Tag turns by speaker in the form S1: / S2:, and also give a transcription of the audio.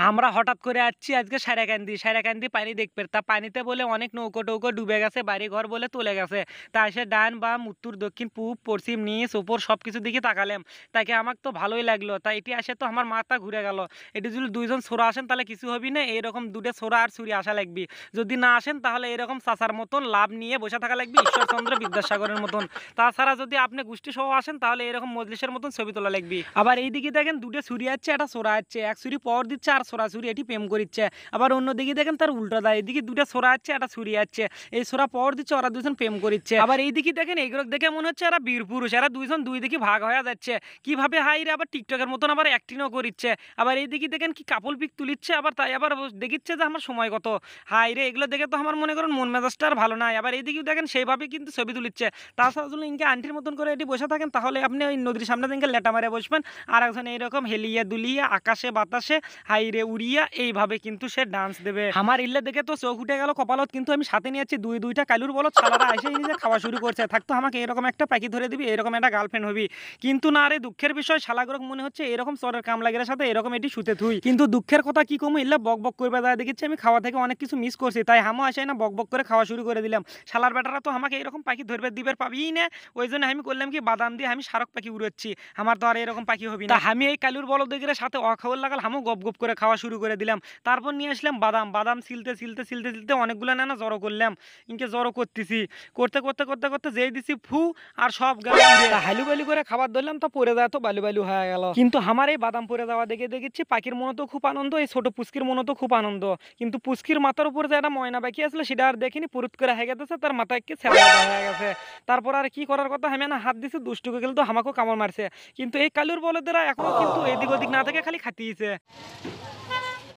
S1: আমরা হঠাৎ করে আসছি আজকে সারেকান্দি পানি দেখবে। তা পানিতে বলে অনেক নৌকো টৌকো ডুবে গেছে, বাড়ি ঘর বলে চলে গেছে। তা এসে ডান বাম উত্তর দক্ষিণ পূব পশ্চিম নিচ ওপর সবকিছু দিকে তাকালাম। তাকে আমাকে তো ভালোই লাগলো। তাই এটি আসে তো আমার মাথা ঘুরে গেল। এটি যদি দুইজন ছোড়া আসেন তাহলে কিছু হবি না, এরকম দুটো ছোড়া আর ছুরি আসা লাগবি। যদি না আসেন তাহলে এরকম চাচার মতন লাভ নিয়ে বসে থাকা লাগবে, ঈশ্বরচন্দ্র বিদ্যাসাগরের মতন। তাছাড়া যদি আপনি গোষ্ঠী সহ আসেন তাহলে এরকম মজলিসের মতন ছবি তোলা লাগবে। আবার এইদিকে দেখেন দুটো ছুরি আছে, একটা ছোড়া আছে, এক ছুরি পর দিচ্ছে আর ছোড়াছুরি এটি প্রেম করিচ্ছে। আবার অন্যদিকে দেখেন তার উল্টো দেয়, এদিকে দুটো ছোড়া আছে, একটা ছুরি আছে, এই ছোড়া পর দিচ্ছে, ওরা দুজন প্রেম করিচ্ছে। আবার এইদিকে দেখেন এইগুলো দেখে মনে হচ্ছে এরা বীর পুরুষ, এরা দুইজন দুই দিকে ভাগ হয়ে যাচ্ছে কিভাবে হাইরে, আবার টিকটকের মতন আবার অ্যাক্টিংও করিচ্ছে। আবার এইদিকে দেখেন কি কাপল পিক তুলিচ্ছে, আবার তাই আবার দেখিচ্ছে যে আমার সময় কত। হাইরে এগুলো দেখে তো আমার মনে করেন মন মেজাজটা আর ভালো নাই। আবার এইদিকেও দেখেন সেইভাবে কিন্তু ছবি তুলিচ্ছে। তাছাড়া যদি ইনকে আন্টির মতন করে এটি বসে থাকেন তাহলে আপনি ওই নদীর সামনে দিনকে লেটা মারে বসবেন, আর একজন এইরকম হেলিয়ে দুলিয়ে আকাশে বাতাসে হাইরে উড়িয়া এইভাবে কিন্তু সে ডান্স দেবে। আমার ইল্লে দেখে তো চোখ উঠে গেল কপালত, কিন্তু আমি সাথে নিয়েছি দুইটা কালুর বলদ, শালারা এসে নিজে খাওয়া শুরু করছে। থাকতো আমাকে এরকম একটা পাখি ধরে দিবি, এরকম একটা গার্লফ্রেন্ড হবি। কিন্তু না রে, দুঃখের বিষয় শালাগুরক মনে হচ্ছে এরকম চরের কামলাগের সাথে এরকম এটি শুতে থুই। কিন্তু দুঃখের কথা কি কমু, ইল্লা বক বক করবে দেয় দেখেছি আমি খাওয়া থেকে অনেক কিছু মিস করছি, তাই হামও আসে না বক বক করে খাওয়া শুরু করে দিলাম। শালার বেটারা তো আমাকে এরকম পাখি ধরবে দিবের পাবিই না। ওই জন্য আমি করলাম কি বাদাম দিয়ে আমি শারক পাখি উড়াচ্ছি, আমার তো আর এরকম পাখি হবি না। আমি এই কালুর বলদের সাথে অখাওয়ার লাগাল, হামও গপ গপ করে খাওয়া শুরু করে দিলাম। তারপর নিয়ে আসলাম বাদাম, বাদাম ছিলতে অনেকগুলো না জড়ো করলাম। ইনকে জড়ো করতেছি, করতে যেই দিছি ফু, আর সব গেল হালু বালু করে খাবার ধরলাম, তা পড়ে যায় তো বালু বালু হয়ে গেল। কিন্তু আমার এই বাদাম পড়ে যাওয়া দেখে দেখেছি পাখির মনে তো খুব আনন্দ, এই ছোট পুচকির মনে তো খুব আনন্দ। কিন্তু পুচকির মাথার উপর যে একটা ময়না বাকি আসলে সেটা আর দেখিনি, পুরুত করে হয়ে গেছে, তার মাথায় কি ছেড়া হয়ে গেছে। তারপর আর কি করার কথা, আমি না হাত দিছি, দুষ্টুকে গেলে তো আমাকেও কামড় মারছে। কিন্তু এই কালুর বলদেরা এখনো কিন্তু এদিক ওদিক না থেকে খালি খাতিয়েছে।